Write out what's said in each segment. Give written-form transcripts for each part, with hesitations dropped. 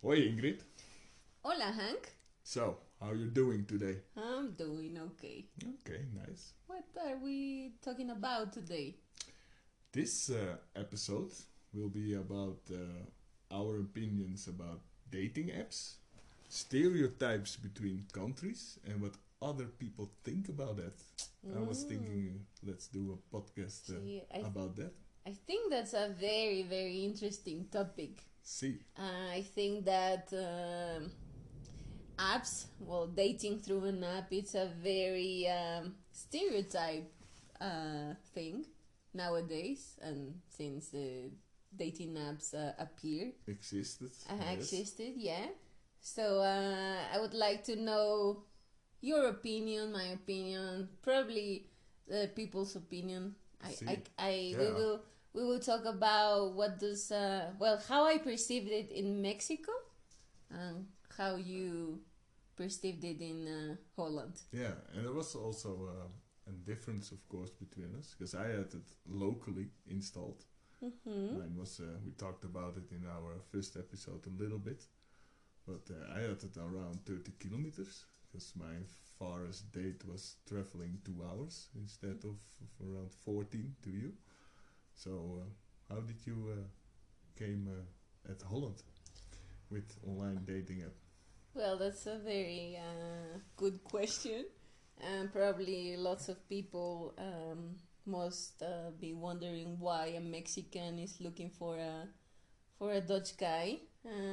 Hoi Ingrid. Hola, Hank. So, how you doing today? I'm doing okay. Okay, nice. What are we talking about today? This episode will be about our opinions about dating apps, stereotypes between countries, and what other people think about that. I was thinking, let's do a podcast See, about that. I think that's a very, very interesting topic. See, I think that apps, well, dating through an app, it's a very stereotype thing nowadays, and since dating apps appeared, existed. Yes. existed, yeah. So I would like to know your opinion, my opinion, probably the people's opinion. See. We Yeah. will talk about what does how I perceived it in Mexico, and how you perceived it in Holland. Yeah, and there was also a difference, of course, between us because I had it locally installed. Mm-hmm. Mine was, we talked about it in our first episode a little bit, but I had it around 30 kilometers because my farthest date was traveling 2 hours instead of around 14 to you. So, how did you came at Holland with online dating app? Well, that's a very good question, and probably lots of people must be wondering why a Mexican is looking for a Dutch guy.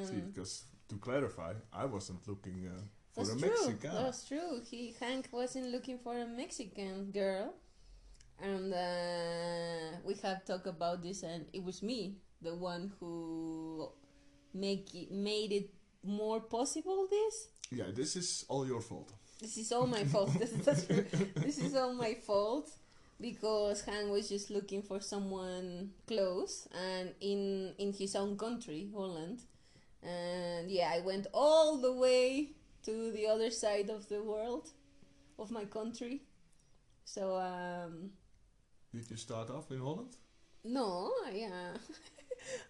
See, because to clarify, I wasn't looking for That's a true. Mexican. That's true. Hank wasn't looking for a Mexican girl, and we have talked about this, and it was me, the one who made it more possible. Yeah, this is all your fault. This is all my fault. This is all my fault because Han was just looking for someone close and in his own country, Holland. And yeah, I went all the way to the other side of the world, of my country. So Did you start off in Holland? no, yeah,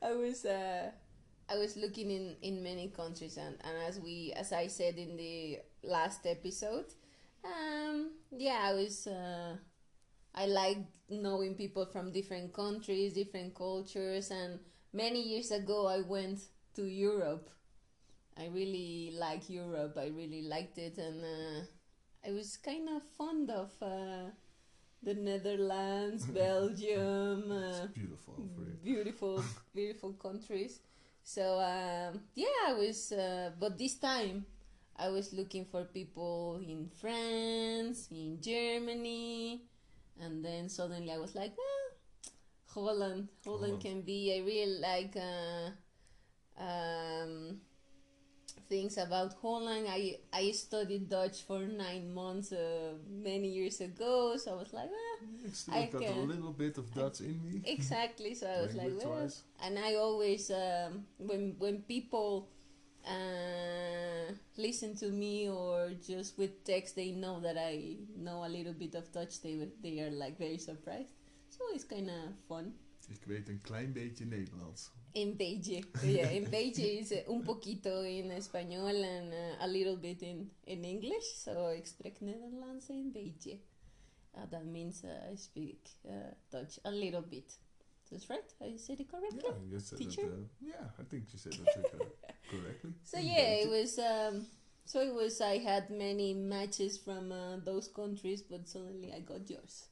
I was looking in many countries, and as I said in the last episode, yeah, I like knowing people from different countries, different cultures, and many years ago I went to Europe. I really like Europe. I really liked it, and I was kind of fond of the Netherlands, Belgium. It's beautiful over it. Beautiful countries. So yeah, I was, but this time I was looking for people in France, in Germany, and then suddenly I was like, Holland Holland. can be. I really like things about Holland. I studied Dutch for 9 months many years ago, so I was like, I still I got a can. little bit of Dutch in me. Exactly. So I was like, Language-wise. and I always when people listen to me or just with text, they know that I know a little bit of Dutch. They are like very surprised. So it's kind of fun. Ik weet een klein beetje Nederlands. In Beige, yeah, in Beige is un poquito in español and a little bit in English. So ik spreek Nederlands in Beige. That means I speak Dutch a little bit. That's right. I said it correctly. Yeah, you said Teacher? it. Yeah, I think you said it correctly. So yeah, it was. So it was. I had many matches from those countries, but suddenly I got yours.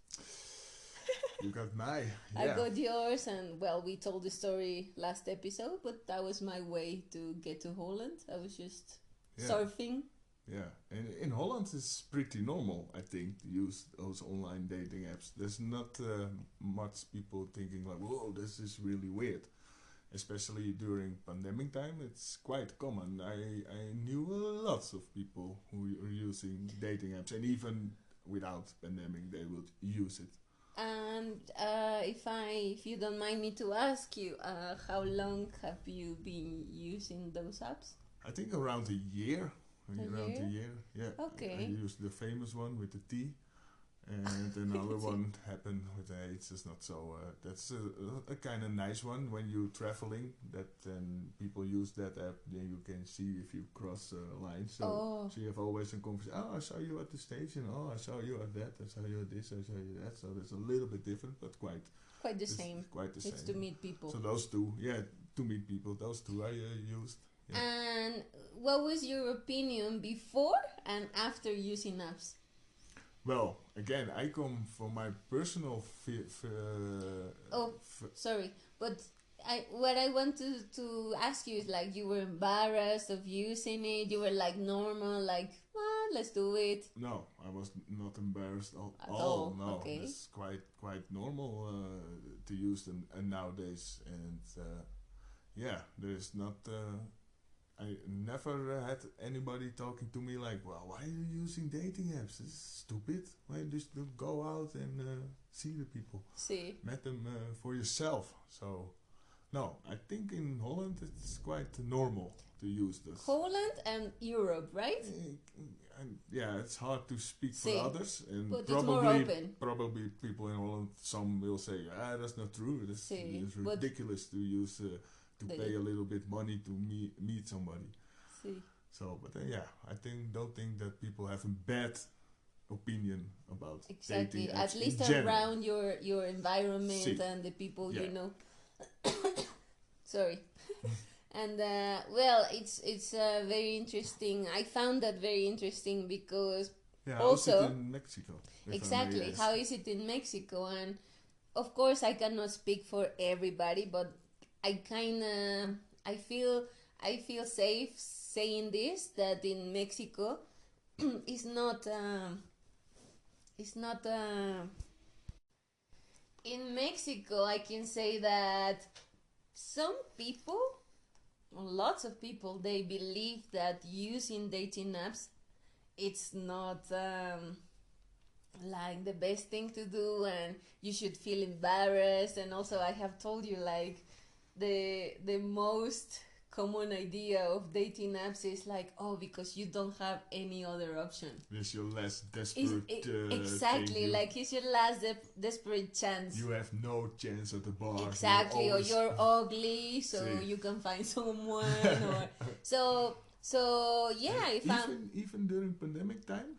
You got my. I Yeah. got yours, and well, we told the story last episode, but that was my way to get to Holland. I was just surfing. Yeah, and in Holland it's pretty normal, I think, to use those online dating apps. There's not much people thinking like, whoa, this is really weird. Especially during pandemic time, it's quite common. I knew lots of people who are using dating apps, and even without pandemic, they would use it. And if you don't mind me to ask you, how long have you been using those apps? I think around a year. Around year? a year, yeah. Okay. I used the famous one with the T, and another one happened with the H. It's not so. That's a kind of nice one when you're traveling. That then people use that app, then you can see if you cross a line. Oh, So you have always a conversation. Oh, I saw you at the station. Oh, I saw you at that. I saw you at this. I saw you that. So it's a little bit different, but quite the it's same. quite the It's same. to meet people. So those two, to meet people, those two I used. Yeah. And what was your opinion before and after using apps? Well, again, I come from my personal Sorry, but what I want to ask you is like, you were embarrassed of using it. You were like normal, like, well, let's do it. No, I was not embarrassed At at all. all, No, okay. it's quite normal to use them nowadays, and there's not. I never had anybody talking to me like, "Well, why are you using dating apps? It's stupid. Why just don't go out and see the people, See, met them for yourself?" So, no, I think in Holland it's quite normal to use this. Holland and Europe, right? And yeah, it's hard to speak See, for others, and but it's more open. probably people in Holland, some will say, that's not true. See, It's but ridiculous to use to the- pay a little bit money to meet somebody. See, So, but I don't think that people have a bad opinion about exactly. dating apps At least in general. around your environment See. and the people Yeah. you know. Sorry. And well, it's very interesting. I found that very interesting because Yeah, how's also- it in Mexico? if I may exactly, ask? how is it in Mexico? And of course, I cannot speak for everybody, but I feel safe saying this, that in Mexico it's not in Mexico I can say that some people, lots of people, they believe that using dating apps, it's not like the best thing to do, and you should feel embarrassed. And also I have told you, like, the most common idea of dating apps is like, oh, because you don't have any other option. This your less Is desperate exactly thing. like it's your last desperate chance. You have no chance at the bar. Exactly, or always- you're ugly, so See. you can find someone, or so yeah. If I'm even during pandemic time,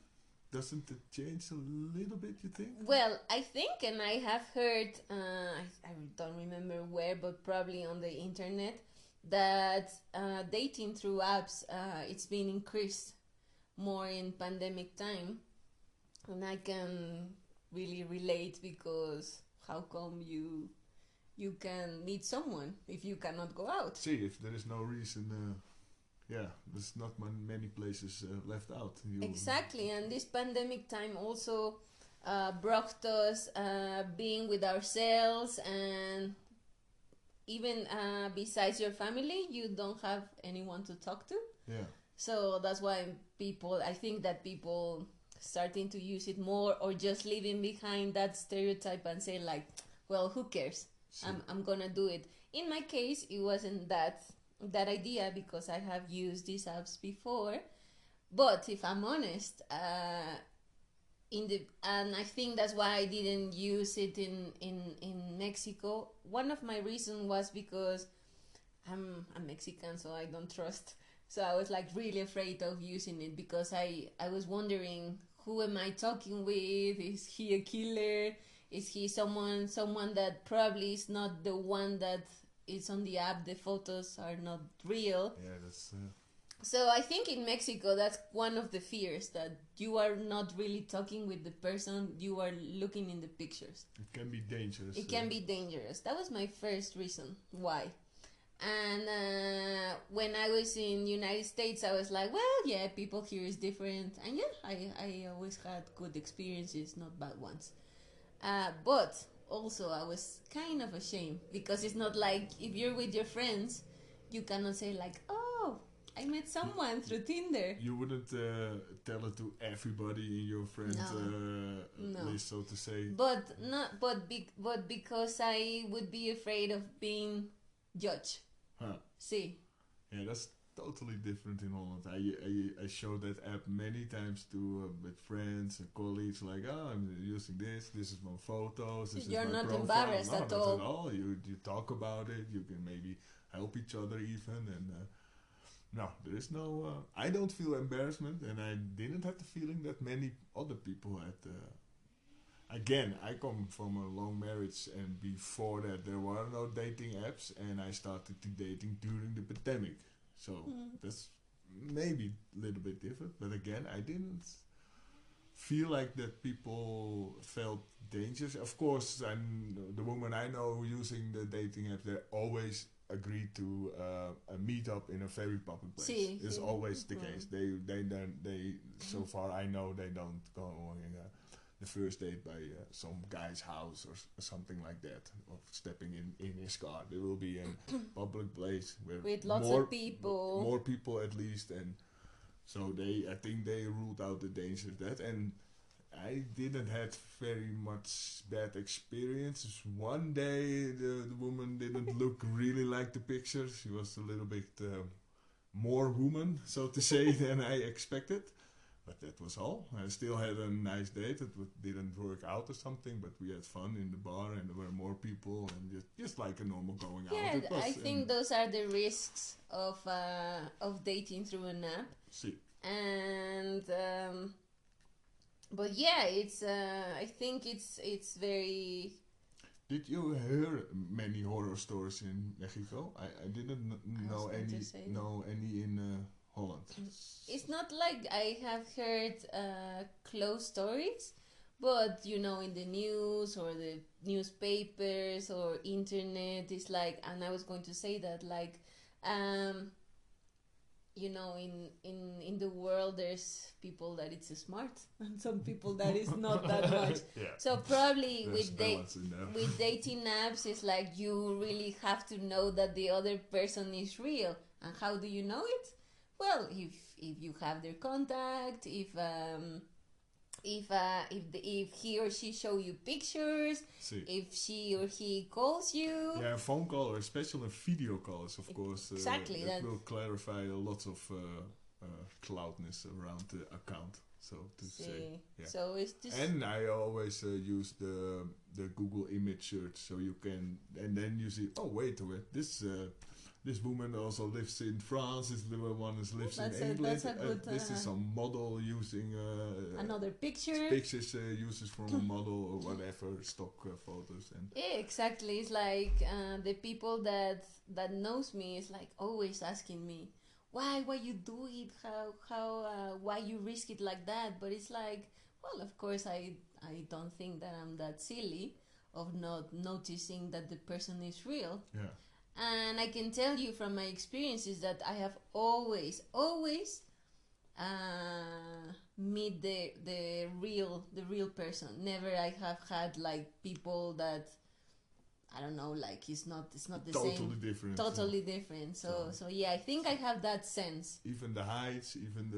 doesn't it change a little bit? You think? well, I think, and I have heard, I don't remember where, but probably on the internet, that dating through apps, it's been increased more in pandemic time, and I can really relate, because how come you can meet someone if you cannot go out? See, if there is no reason, there's not many places left out. Exactly, and this pandemic time also brought us being with ourselves, and even besides your family, you don't have anyone to talk to. Yeah. So that's why I think that people starting to use it more, or just leaving behind that stereotype and say like, well, who cares? See. I'm gonna do it. In my case, it wasn't that idea, because I have used these apps before. But if I'm honest, and I think that's why I didn't use it in Mexico. One of my reasons was because I'm Mexican, so I don't trust. So I was like really afraid of using it, because I was wondering, who am I talking with? Is he a killer? Is he someone that probably is not the one that is on the app? The photos are not real. Yeah, that's. So I think in Mexico, that's one of the fears, that you are not really talking with the person, you are looking in the pictures. It can be dangerous. It can be dangerous. That was my first reason why. And when I was in United States, I was like, well, yeah, people here is different. And yeah, I always had good experiences, not bad ones. But also I was kind of ashamed, because it's not like if you're with your friends, you cannot say like, oh, I met someone through Tinder. You wouldn't tell it to everybody in your friend No. list, so to say. But because I would be afraid of being judged. Huh. See. Yeah, that's totally different in Holland. I showed that app many times to with friends and colleagues, like, oh, I'm using this. This is my photos. This You're is my not profile. embarrassed No, at not all. at all. You talk about it. You can maybe help each other even. And no, there is no. I don't feel embarrassment, and I didn't have the feeling that many other people had. Again, I come from a long marriage, and before that, there were no dating apps, and I started to dating during the pandemic. So that's maybe a little bit different, but again, I didn't feel like that people felt dangerous. Of course, the woman I know using the dating app, they always agree to a meetup in a very public place. It's always the case. They so far I know they don't go on the first date by some guy's house or something like that, or stepping in his car. There will be a public place where with lots of people, more people at least, and so I think they ruled out the danger of that. And I didn't have very much bad experiences. One day the woman didn't look really like the picture. She was a little bit more woman, so to say, than I expected. But that was all. I still had a nice date. It didn't work out or something, but we had fun in the bar, and there were more people, and just like a normal going out. Yeah, I think those are the risks of dating through an app. See. And but yeah, it's I think it's very. Did you hear many horror stories in Mexico? I didn't know any in Holland. It's not like I have heard close stories, but in the news or the newspapers or internet, it's like, and I was going to say that, like, in the world there's people that it's smart and some people that is not that much. Yeah. So probably with with dating apps, it's like you really have to know that the other person is real. And how do you know it? Well, if you have their contact, if he or she show you pictures, if she or he calls you. Yeah, a phone call or especially video calls, of course. Exactly. That will clarify a lot of cloudness around the account, so to say. Yeah. So it's just. And I always use the Google image search, so you can, and then you see, oh wait, this woman also lives in France. This little one lives in England. That's a good, this is some model using another picture. Pictures uses from a model or whatever, stock photos. And yeah, exactly. It's like the people that knows me is like always asking me why you do it, how why you risk it like that. But it's like, well, of course I don't think that I'm that silly of not noticing that the person is real. Yeah. And I can tell you from my experiences that I have always meet the real person. Never I have had like people that I don't know, like it's not the totally same. Different. Totally different. So yeah, I think I have that sense. Even the heights, even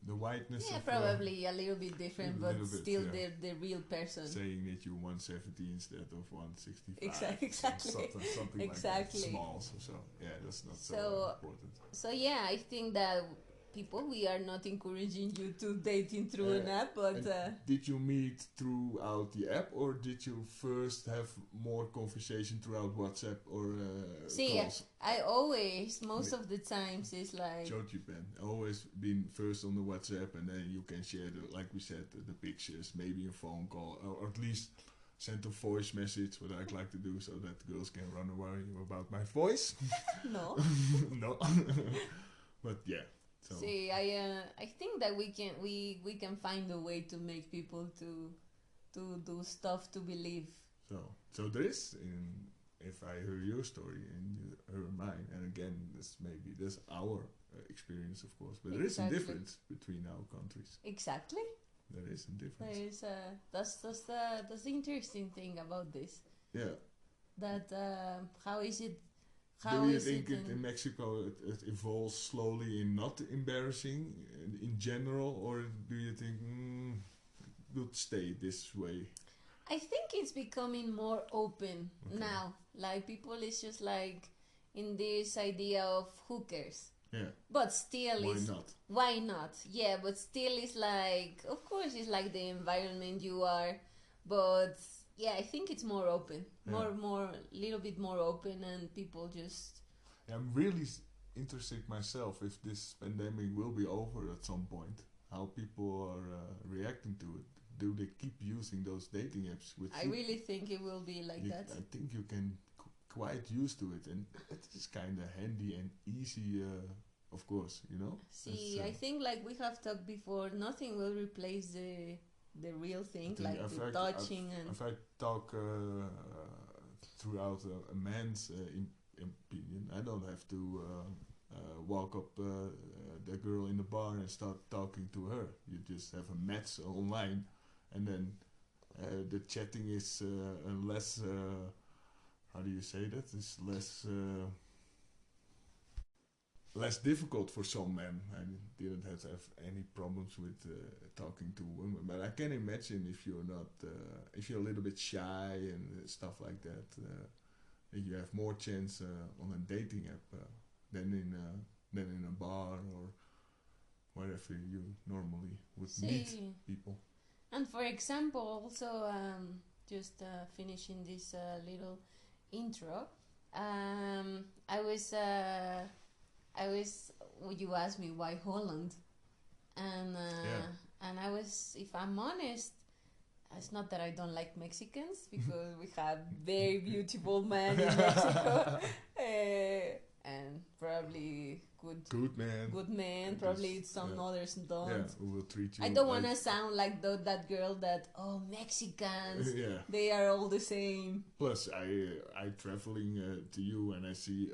the whiteness. Yeah, of, probably a little bit different, but still yeah. the real person. Saying that you're 170 instead of 165. Exactly. Something Exactly. like that. Small. So yeah, that's not so important. So yeah, I think that people, we are not encouraging you to dating through an app, but did you meet throughout the app, or did you first have more conversation throughout WhatsApp or calls? I always, most of the times, is like Japan always been first on the WhatsApp, and then you can share like we said, the pictures, maybe a phone call, or at least send a voice message, what I'd like to do, so that girls can run away about my voice. No. No. But yeah. So. See, I think that we can find a way to make people to do stuff to believe. So there is, if I hear your story and you hear mine, and again, that's our experience, of course, but there is a difference between our countries. Exactly. There is a difference. There is that's the interesting thing about this. Yeah. That how is it? Do you think in Mexico it evolves slowly and not embarrassing in general, or do you think it will stay this way? I think it's becoming more open now. Like people is just like in this idea of who cares. Yeah. But still why not? Yeah, but still it's like, of course it's like the environment you are, but yeah, I think it's more open, little bit more open, and people just I'm really interested myself if this pandemic will be over at some point. How people are reacting to it. Do they keep using those dating apps? Which I really think it will be like that. I think you can quite used to it, and it is kind of handy and easy. Of course, you know. See, I think like we have talked before, nothing will replace the real thing, like the touching and. If I talk throughout a man's opinion, I don't have to walk up the girl in the bar and start talking to her. You just have a match online, and then the chatting is less. How do you say that? It's less difficult for some men. I didn't have any problems with talking to women, but I can imagine if you're not, if you're a little bit shy and stuff like that, you have more chance on a dating app than in a bar or wherever you normally would meet people. And for example, also just finishing this little intro, you asked me why Holland, and and I was, if I'm honest, it's not that I don't like Mexicans, because we have very beautiful men in Mexico, and probably good men. Probably some others don't. Yeah, who will treat you. I don't want to sound like that girl that Mexicans. They are all the same. Plus, I traveling to you, and I see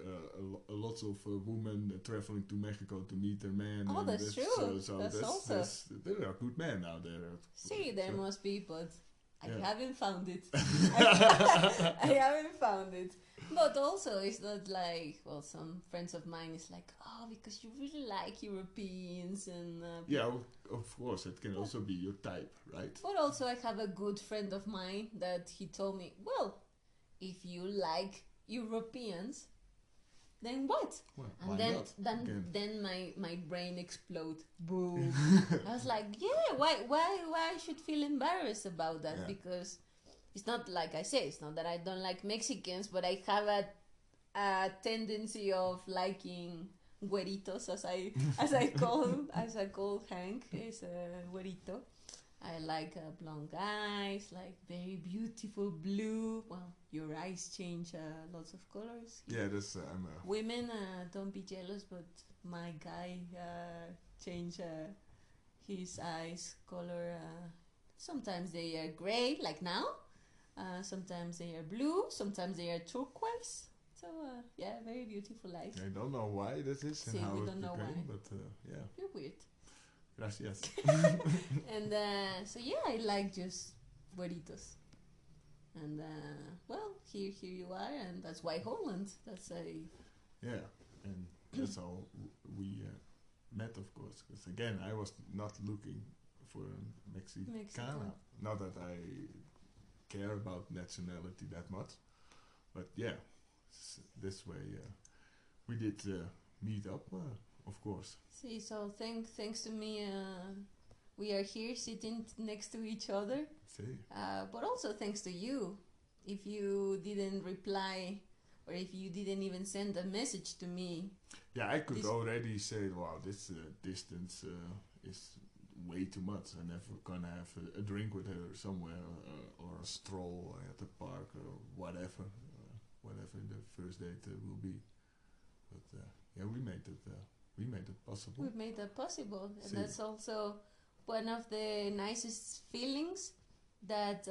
a lot of women traveling to Mexico to meet their man. Oh, that's true. That's also. There are good men out there. See, there must be, but I haven't found it. I haven't found it. But also, it's not like, well, some friends of mine is like, oh, because you really like Europeans and... yeah, of course, it can also be your type, right? But also, I have a good friend of mine that he told me, well, if you like Europeans, then what? Well, then my brain explode. Boom. I was like, yeah, why I should feel embarrassed about that? Yeah. Because... it's not like I say, it's not that I don't like Mexicans, but I have a tendency of liking güeritos, as I call Hank, is a güerito. I like blonde eyes, like very beautiful blue. Well, your eyes change lots of colors. Yeah, that's women. Don't be jealous, but my guy change his eyes color. Sometimes they are gray, like now. Sometimes they are blue, sometimes they are turquoise. So, very beautiful eyes. I don't know why that is and how it became, but yeah. You're weird. Gracias. And I like just güeritos. And, here you are, and that's why Holland. That's a... Yeah, and that's how we met, of course. Because, again, I was not looking for a Mexicana. Not that I... care about nationality that much, but this way we did meet up, of course. See, so thanks to me, we are here sitting next to each other. See. But also thanks to you. If you didn't reply, or if you didn't even send a message to me. Yeah, I could already say, wow, this distance is way too much. I'm never gonna have a drink with her somewhere, or a stroll at the park, or whatever the first date will be. But we made it possible. We made that possible, and that's also one of the nicest feelings. That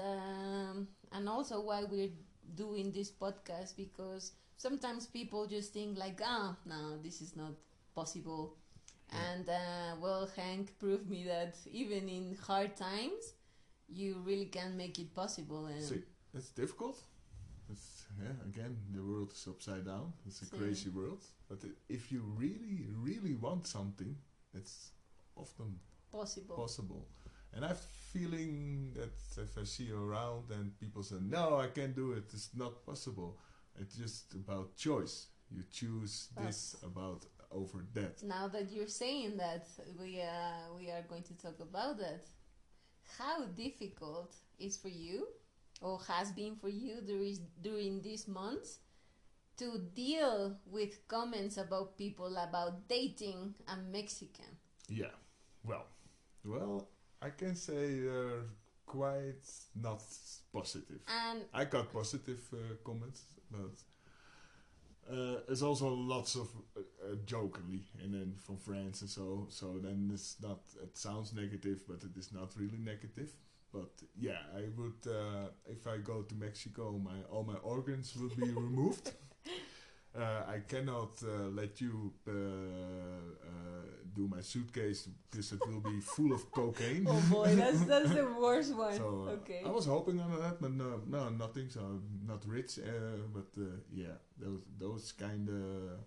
and also why we're doing this podcast, because sometimes people just think like, no, this is not possible. And Hank proved me that even in hard times, you really can make it possible. And see, it's difficult. Again, the world is upside down. It's a crazy world. But if you really, really want something, it's often possible. And I'm feeling that if I see you around and people say, no, I can't do it, it's not possible. It's just about choice. You choose this over that. Now that you're saying that, we are going to talk about that. How difficult is for you, or has been for you during these months, to deal with comments about people about dating a Mexican? Yeah, well, I can say they're quite not positive. And I got positive comments, but there's also lots of jokingly, and then from friends and so. So then it's not. It sounds negative, but it is not really negative. But yeah, I would if I go to Mexico, all my organs will be removed. I cannot let you do my suitcase because it will be full of cocaine. oh boy, that's the worst one. So Okay. I was hoping on that, but no, nothing. So I'm not rich, but yeah, those kind of.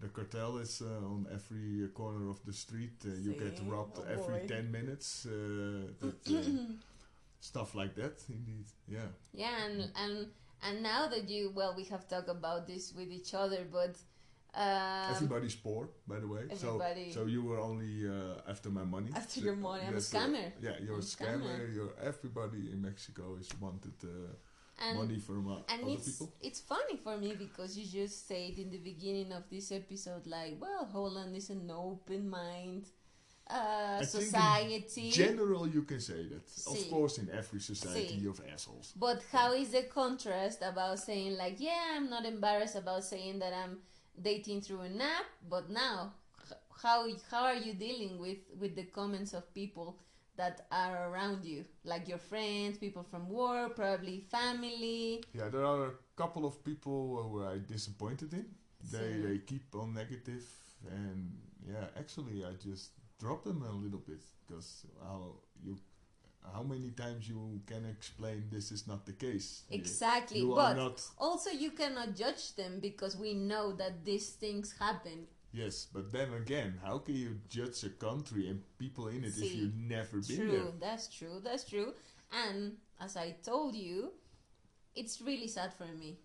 The cartel is on every corner of the street. You get See? robbed Oh every boy. 10 minutes. Stuff like that, indeed. Yeah. Yeah, and now that we have talked about this with each other, but Everybody's poor, by the way. everybody- So you were only after my money. after So your money, I'm a that's, scammer. Yeah, you're I'm a scammer. You're everybody in Mexico is wanted And money from and other it's people. it's funny for me because you just said in the beginning of this episode, like, well, Holland is an open mind I think in society. General, you can say that. Of See. course, in every society, See. you have assholes. But how is the contrast about saying like, yeah, I'm not embarrassed about saying that I'm dating through an app, but now how are you dealing with the comments of people that are around you, like your friends, people from work, probably family? Yeah, there are a couple of people who I disappointed in. See. They keep on negative, and yeah, actually, I just drop them a little bit because how many times you can explain this is not the case? Exactly, You but are not. also you cannot judge them because we know that these things happen. Yes, but then again, how can you judge a country and people in it if See, you've never been True, there? that's true. And as I told you, it's really sad for me.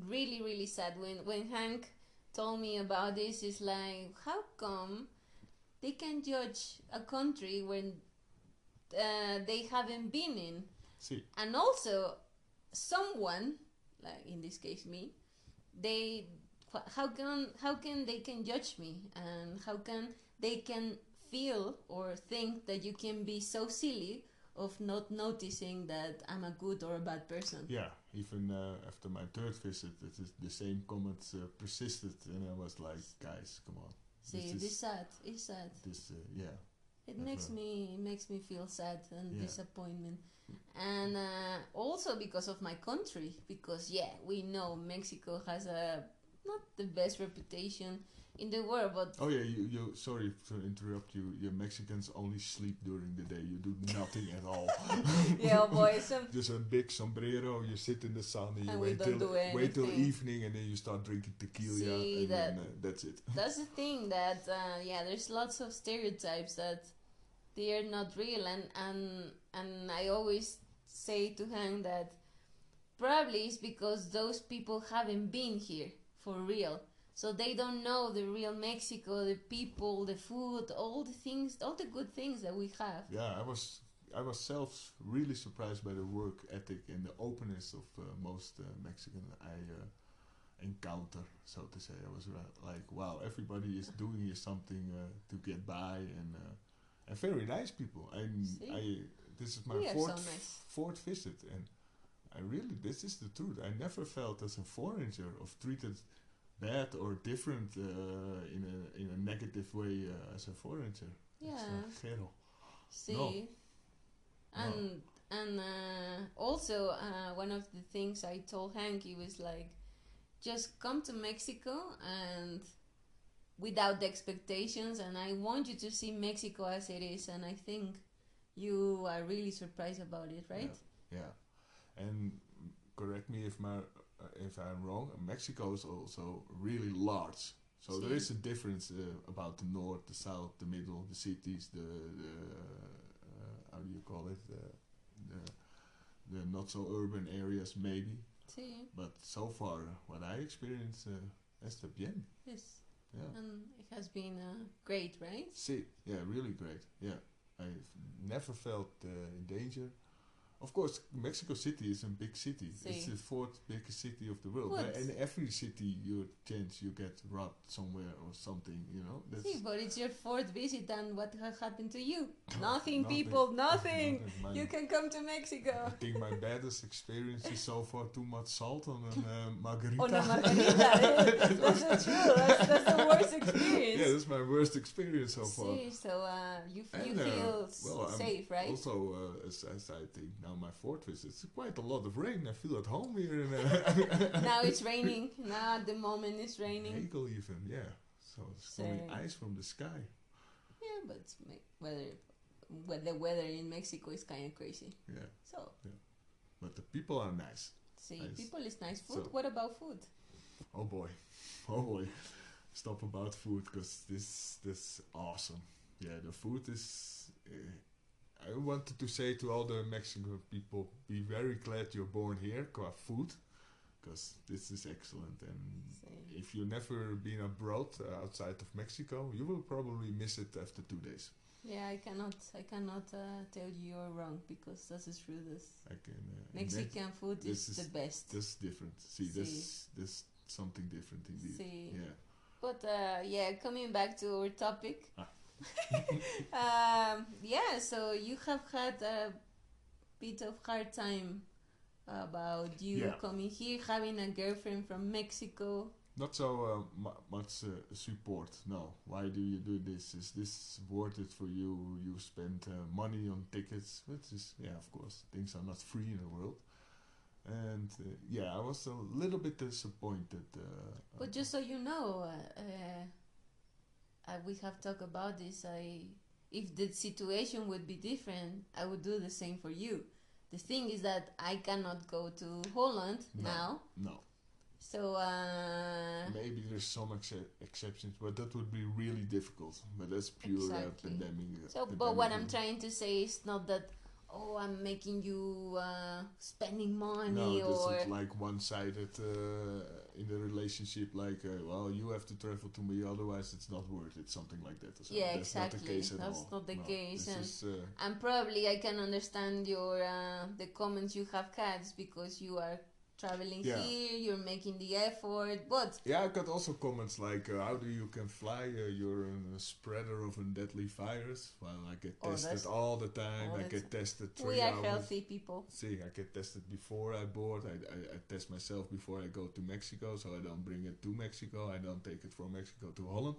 Really, really sad. When Hank told me about this, it's like, how come they can judge a country when they haven't been in? See, And also, someone, like in this case me, how can they can judge me, and how can they can feel or think that you can be so silly of not noticing that I'm a good or a bad person? yeah, even after my third visit, the same comments persisted, and I was like, guys, come on. See, This is- it's sad. Yeah. It Never. makes me feel sad and Yeah. disappointment, and also because of my country. Because we know Mexico has not the best reputation in the world, but Oh yeah, you. Sorry to interrupt you. You Mexicans only sleep during the day. You do nothing at all. boy, Just a big sombrero. You sit in the sun and you And we wait don't till do wait till anything. evening, and then you start drinking tequila, See, and that- then that's it. that's the thing that there's lots of stereotypes that they are not real, and I always say to Hank that probably it's because those people haven't been here for real, so they don't know the real Mexico, the people, the food, all the things, all the good things that we have. Yeah, I was really surprised by the work ethic and the openness of most Mexican I encounter, so to say. I was like, wow, everybody is doing here something to get by, and very nice people. See? This is my We are so nice. fourth visit, and this is the truth. I never felt as a foreigner of treated bad or different in a negative way as a foreigner. Yeah. It's Gero. See, No. and also one of the things I told Hank, he was like, just come to Mexico and without the expectations, and I want you to see Mexico as it is, and I think you are really surprised about it, right? Yeah, and correct me if I'm wrong. Mexico is also really large, so there See. is a difference about the north, the south, the middle, the cities, the how do you call it, the not so urban areas maybe. See, But so far, what I experienced, está bien. yes, Yeah. and it has been great, right? See, yeah, really great. Yeah, I've never felt in danger. Of course, Mexico City is a big city. Sí. It's the fourth biggest city of the world. But- In every city you change, you get robbed somewhere or something. You know. See, but it's your fourth visit, and what has happened to you? Nothing, Nothing. people, nothing. My- You can come to I Mexico. think my baddest experience is so far too much salt on a margarita. On a margarita. That's true. That's the worst experience. Yeah, that's my worst experience so far. See, so you And, feel well, I'm safe, right? Also, as I think now my fourth visit, it's quite a lot of rain. I feel at home here in Now it's raining. Now at the moment it's raining. Hegel even, yeah. So it's falling Same. ice from the sky. Yeah, but the weather in Mexico is kind of crazy. Yeah, So, but the people are nice. see, Nice. people is nice. Food. So- What about food? Oh boy, oh boy. Stop about food because this awesome. Yeah, the food is. I wanted to say to all the Mexican people, be very glad you're born here, qua food, because this is excellent. And See. if you've never been abroad outside of Mexico, you will probably miss it after 2 days. Yeah, I cannot tell you you're wrong because this is true. This I can. Mexican food this is is- the best. This different. See, this something different indeed. See. Yeah. But yeah, coming back to our topic. Ah. Yeah, so you have had a bit of hard time about you Yeah. coming here, having a girlfriend from Mexico. Not so much support. No. Why do you do this? Is this worth it for you? You spend money on tickets, which is, yeah, of course, things are not free in the world. And yeah, I was a little bit disappointed. But just so you know, we have talked about this. If the situation would be different, I would do the same for you. The thing is that I cannot go to Holland No. now. No. So Maybe there's some exceptions, but that would be really difficult. But that's pure Exactly. pandemic. So, but what I'm pandemic. trying to say is not that, oh, I'm making you spending money No, this or is like one-sided in the relationship. Like, well, you have to travel to me, otherwise it's not worth it. Something like that. So Yeah, that's not the exactly. case at That's all. not the No, case, this and- is, and probably I can understand your the comments you have had because you are traveling Yeah. here, you're making the effort, but yeah, I got also comments like, "How do you can fly? You're a spreader of a deadly virus." Well, I get Oh, tested that's- all the time. oh, I that's- get tested 3 we are hours. healthy people. See, I get tested before I board. I test myself before I go to Mexico, so I don't bring it to Mexico. I don't take it from Mexico to Holland.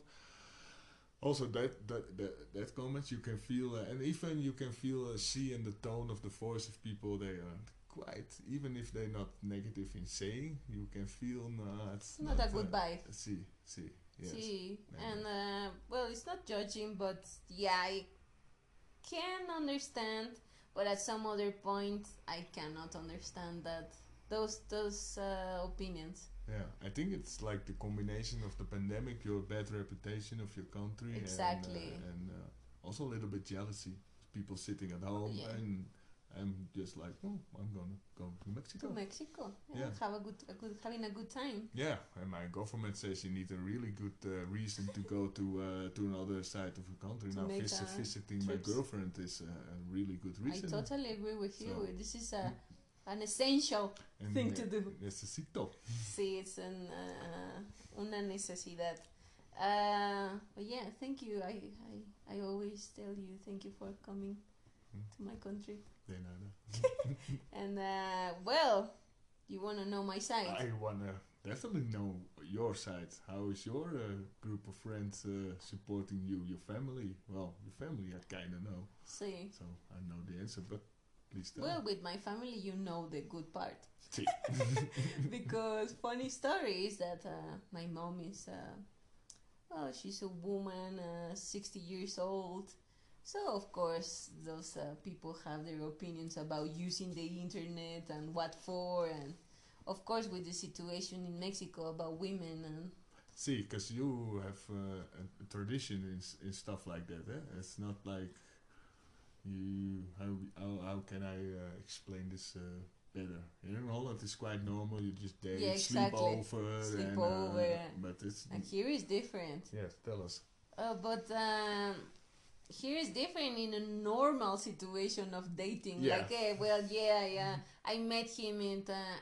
Also, that comments you can feel, and even you can feel, see in the tone of the voice of people, they are quite, even if they're not negative in saying, you can feel, no, it's Not a good vibe. See, yes. See, Maybe. and well, it's not judging, but yeah, I can understand, but at some other point, I cannot understand that those opinions. Yeah, I think it's like the combination of the pandemic, your bad reputation of your country, Exactly. and also a little bit jealousy. People sitting at home, Yeah. and I'm just like, oh, I'm gonna go to Mexico. To Mexico, yeah, Yeah. have having a good time. Yeah, and my government says you need a really good reason to go to another side of the country. To Now make, visiting my trips. girlfriend is a really good I reason. totally agree with you. So- This is an essential And, thing to do. Necesito. Sí, it's una necesidad. But yeah, thank you. I always tell you thank you for coming to my country. De nada. And well, you want to know my side? I wanna definitely know your side. How is your group of friends supporting you? Your family? Well, your family I kinda know, See, so I know the answer. But please tell. well, with my family, you know the good part. Sí. Because funny story is that my mom is well, she's a woman, 60 years old. So of course those people have their opinions about using the internet and what for, and of course with the situation in Mexico about women and See, because you have a tradition in stuff like that. Eh? It's not like you. How can I explain this better? Here in Holland, it's quite normal. You just there, Yeah, you sleep exactly. over, Sleep and, over. but it's and here is different. yes. Tell us. But here is different in a normal situation of dating. Yeah. Like, yeah, I met him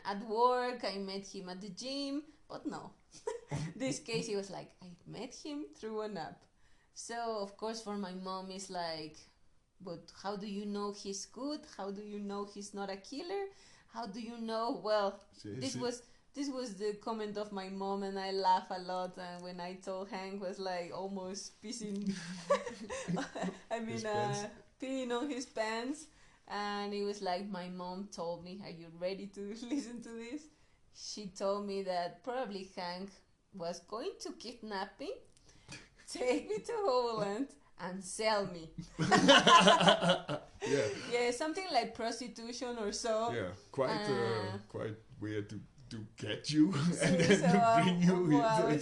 at work, I met him at the gym, but no. This case, he was like, I met him through an app. So, of course, for my mom, it's like, but how do you know he's good? How do you know he's not a killer? How do you know? Well, this was the comment of my mom, and I laugh a lot. And when I told Hank, was like almost pissing, peeing on his pants. And he was like, my mom told me, are you ready to listen to this? She told me that probably Hank was going to kidnap me, take me to Holland, and sell me. Yeah, something like prostitution or so. Yeah, quite weird to get you and So, then to bring you well,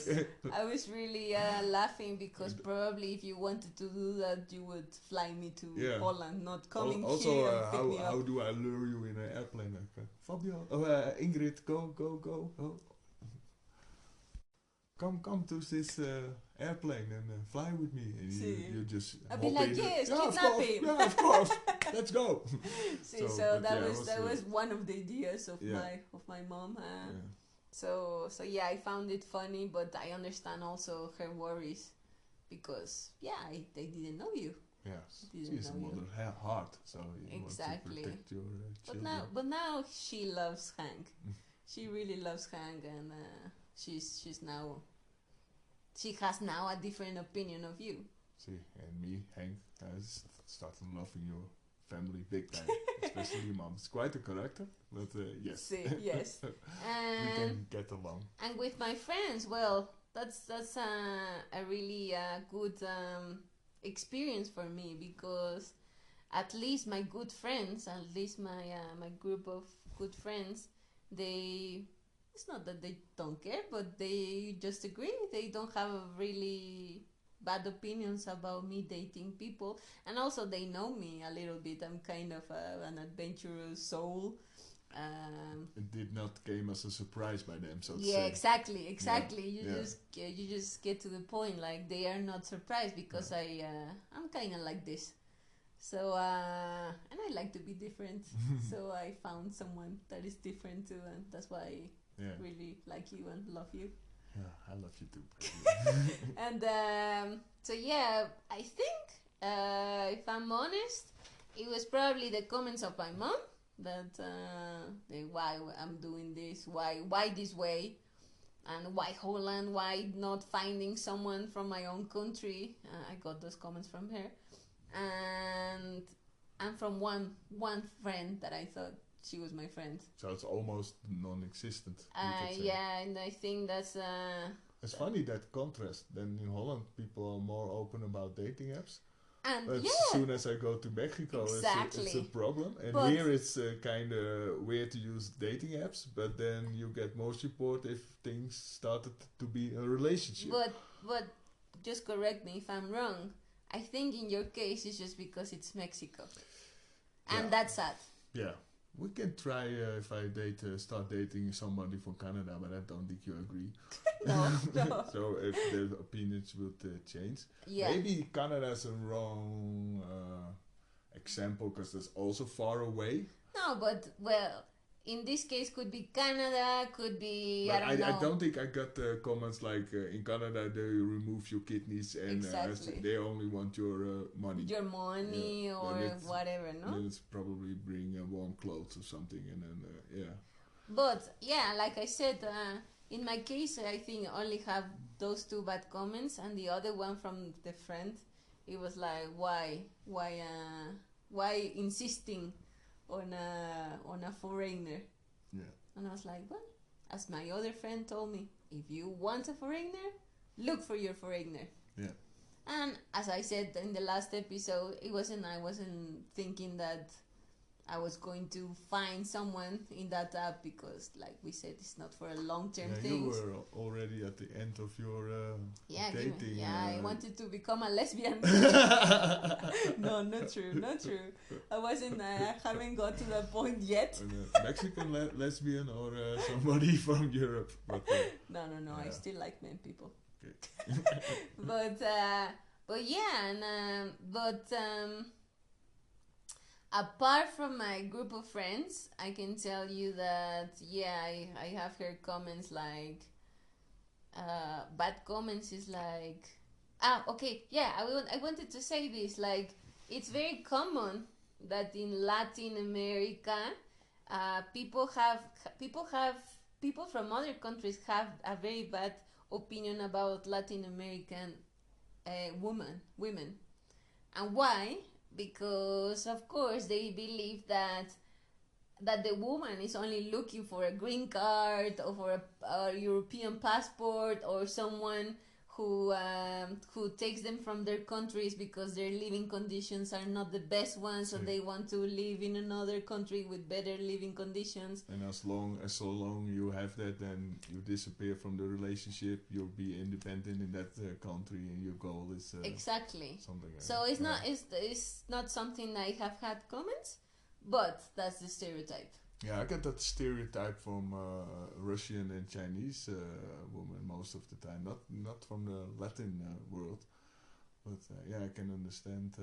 I was really laughing because probably if you wanted to do that, you would fly me to Holland, not coming here and pick me up. How do I lure you in an airplane? Like, Fabio, Ingrid, go. Oh. Come to this airplane and fly with me. And you just I'd be like, yes, kidnap him. Yeah, of course. Let's go. So that was one of the ideas of my mom. So yeah, I found it funny, but I understand also her worries because they didn't know you. Yes, she's a mother heart, so you want to protect your children. But now she loves Hank. She really loves Hank, and she has now a different opinion of you. See, and me, Hank, has started loving your family big time, especially your mom. It's quite a character, but yes. See, yes. We can get along. And with my friends, well, that's a really good experience for me because at least my good friends, at least my group of good friends, it's not that they don't care, but they just agree. They don't have really bad opinions about me dating people. And also they know me a little bit. I'm kind of an adventurous soul. It did not came as a surprise by them, so to yeah, say. exactly. You just get to the point. Like they are not surprised because I'm kind of like this. So and I like to be different. So I found someone that is different too, and that's why I really like you and love you. Yeah, I love you too. And so yeah, I think if I'm honest, it was probably the comments of my mom that why I'm doing this, why this way, and why Holland, why not finding someone from my own country. I got those comments from her, and from one friend that I thought she was my friend. So it's almost non-existent. And I think that's. It's funny that contrast. Then in Holland, people are more open about dating apps. And but as soon as I go to Mexico, it's a problem. And but here it's kind of weird to use dating apps. But then you get more support if things started to be a relationship. But just correct me if I'm wrong. I think in your case it's just because it's Mexico, and that's sad. Yeah. We can try if I start dating somebody from Canada, but I don't think you agree. No. So if the opinions would change. Yeah. Maybe Canada is a wrong example because it's also far away. No, but well, in this case could be Canada, could be, but I don't know. I don't think I got comments like in Canada they remove your kidneys and they only want your money. Your money or whatever, no? Then it's probably bring warm clothes or something and then, But, yeah, like I said, in my case I think I only have those two bad comments and the other one from the friend, it was like, why insisting on a foreigner? Yeah. And I was like, well, as my other friend told me, if you want a foreigner, look for your foreigner. Yeah. And as I said in the last episode, I wasn't thinking that I was going to find someone in that app because, like we said, it's not for a long-term thing. You were already at the end of your dating. I wanted to become a lesbian. No, not true. I wasn't. I haven't got to that point yet. A Mexican lesbian or somebody from Europe. But, No. I still like men people. Okay. but yeah, and apart from my group of friends, I can tell you that yeah, I have heard comments like bad comments is like okay, yeah, I wanted to say this, like it's very common that in Latin America people have people have people from other countries have a very bad opinion about Latin American women. And why? Because of course they believe that the woman is only looking for a green card or for a European passport, or someone who takes them from their countries because their living conditions are not the best ones, so they want to live in another country with better living conditions. And so long you have that, then you disappear from the relationship. You'll be independent in that country, and your goal is exactly something. So it's not it's not something I have had comments, but that's the stereotype. Yeah, I get that stereotype from Russian and Chinese women most of the time, not from the Latin world, but yeah, I can understand.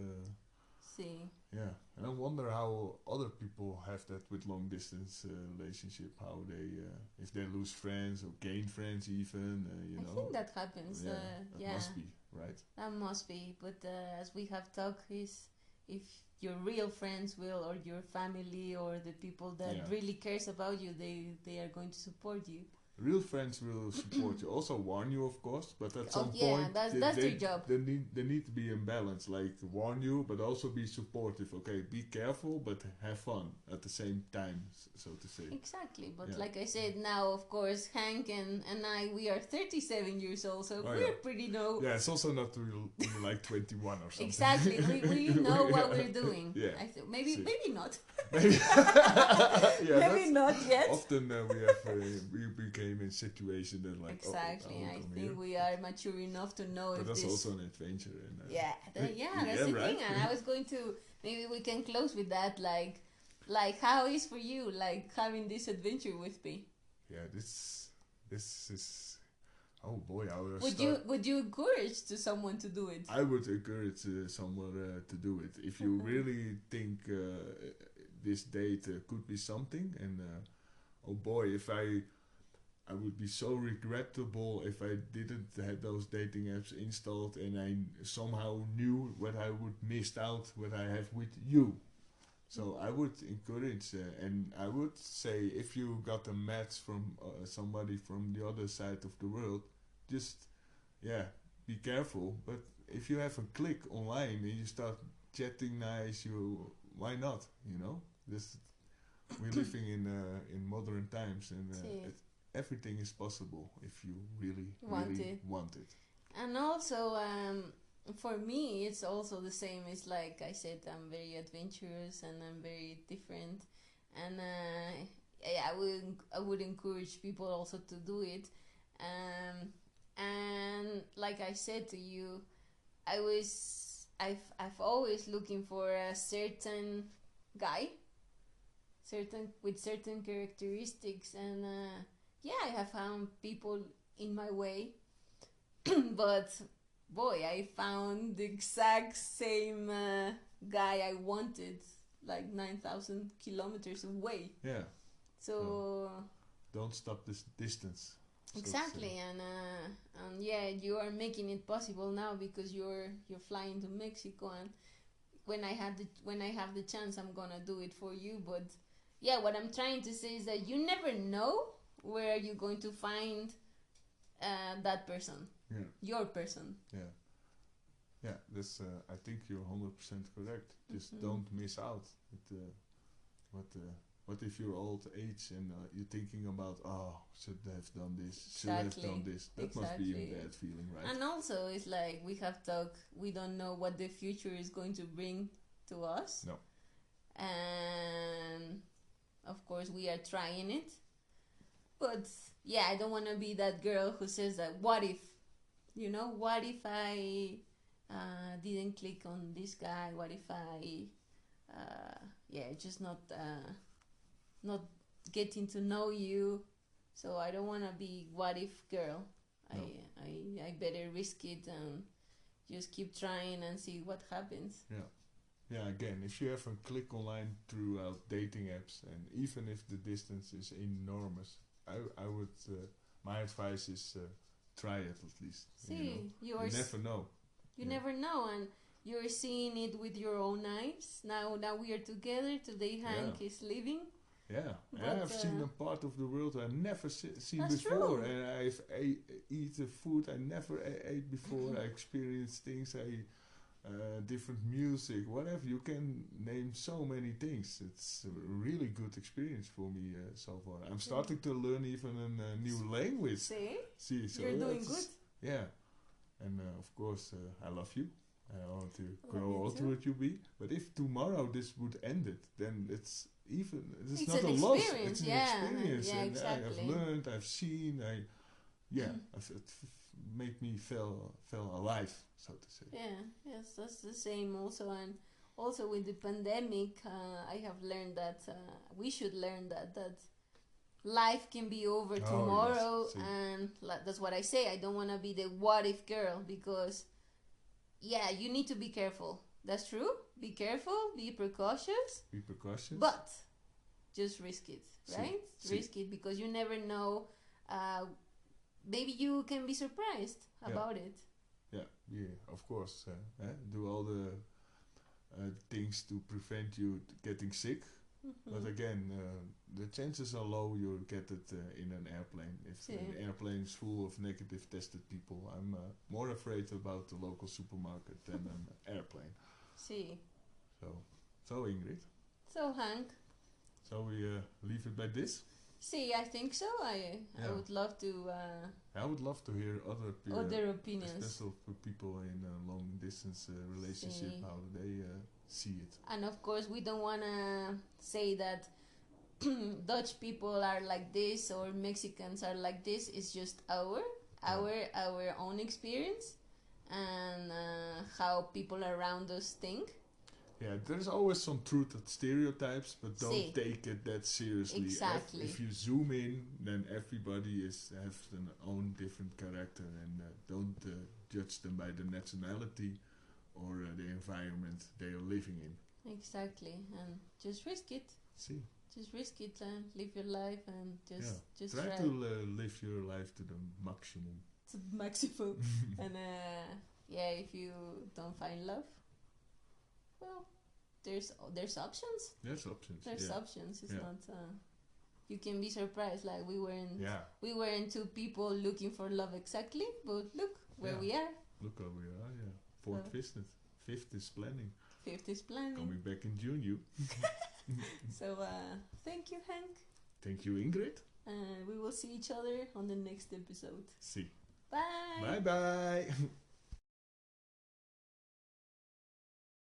See. Yeah, and I wonder how other people have that with long distance relationship. How they, if they lose friends or gain friends, even you know. I think that happens. That must be right. That must be, but as we have talked, is if your real friends will, or your family, or the people that really cares about you, they are going to support you. Real friends will support you, also warn you, of course, but at some point that's their job. They need to be in balance, like warn you, but also be supportive. Okay, be careful, but have fun at the same time, so to say. Exactly, but like I said, now of course Hank and I, we are 37 years old, so we're pretty know. Yeah, it's also not really like 21 or something. Exactly, we know what we're doing. Yeah, maybe not. Maybe maybe not yet. Often we became in situation that like exactly. I think we are mature enough to know. But if that's this also an adventure. And, that's the thing. And I was going to, maybe we can close with that. Like how is for you, like having this adventure with me? Yeah, this is. Oh boy, would you encourage to someone to do it? I would encourage someone to do it if you really think this date could be something. And oh boy, if I would be so regrettable if I didn't have those dating apps installed and I somehow knew what I would missed out what I have with you. So I would encourage and I would say, if you got a match from somebody from the other side of the world, just be careful. But if you have a click online and you start chatting nice, why not? You know, we're living in modern times, and everything is possible if you really want it. And also, for me, it's also the same. It's like I said, I'm very adventurous and I'm very different, and I would encourage people also to do it. And like I said to you, I've always looking for a certain guy, with certain characteristics, and I have found people in my way, but boy, I found the exact same guy I wanted, like 9,000 kilometers away. Yeah. So don't stop this distance. Exactly, and you are making it possible now because you're flying to Mexico, and when I have the chance, I'm gonna do it for you. But what I'm trying to say is that you never know where you're going to find that person, your person. Yeah, this I think you're 100% correct. Just don't miss out. What if you're old age and you're thinking about, should have done this, should have done this? That must be a bad feeling, right? And also, it's like we have talked, we don't know what the future is going to bring to us. No. And of course, we are trying it. But I don't want to be that girl who says that, what if I didn't click on this guy? What if I, just not getting to know you? So I don't want to be what if girl. No. I better risk it and just keep trying and see what happens. Yeah, again, if you have a click online throughout dating apps, and even if the distance is enormous, I would, my advice is try it at least. See, You never know. You Yeah. never know, and you're seeing it with your own eyes. Now we are together. Today, Hank Yeah. is leaving. Yeah, But, and I've seen a part of the world I've never seen That's before, true. and I've eaten food I never ate before. I experienced things, different music, whatever. You can name so many things. It's a really good experience for me so far. I'm starting to learn even a new language. See, So you're doing that's- good. Yeah, and of course I love you. I want to Love grow you old too. with you, be. But if tomorrow this would end it, then it's It's not an a loss. experience, It's an yeah, experience, yeah, and exactly. I've learned, I've seen, it made me feel alive, so to say. Yeah, yes, that's the same also. And also with the pandemic, I have learned that we should learn that life can be over Oh, tomorrow. yes, see. And that's what I say. I don't want to be the what if girl, because yeah, you need to be careful. That's true. Be careful, be precautious, Be precautious. but just risk it, See, right? see. Risk it, because you never know. Maybe you can be surprised Yeah. about it. Yeah, of course. Do all the things to prevent you getting sick. But again, the chances are low you'll get it in an airplane. If See. an airplane is full of negative tested people, I'm more afraid about the local supermarket than an airplane. See. So Ingrid, So Hank, so we leave it by this. see, I think so. I Yeah. would love to I would love to hear other opinions. especially for people in a long distance relationship, See. how they see it. And of course, we don't want to say that Dutch people are like this or Mexicans are like this. It's just our own experience and how people around us think. Yeah, there's always some truth at stereotypes, but don't See. take it that seriously. Exactly. If you zoom in, then everybody has their own different character, and don't judge them by the nationality or the environment they are living in. Exactly, and just risk it. See, Just risk it and live your life and just try try to live your life to the maximum. to maximum. And yeah, if you don't find love, well, there's options. There's options. There's yeah. options. It's Yeah. not. You can be surprised. Like we Yeah, weren't two people looking for love exactly, but look where Yeah. we are. look where we are. Yeah, fourth So- visit, fifth is planning. Fifth is planning. Coming back in June, you. So thank you, Hank. Thank you, Ingrid. And we will see each other on the next episode. See. Bye. Bye bye.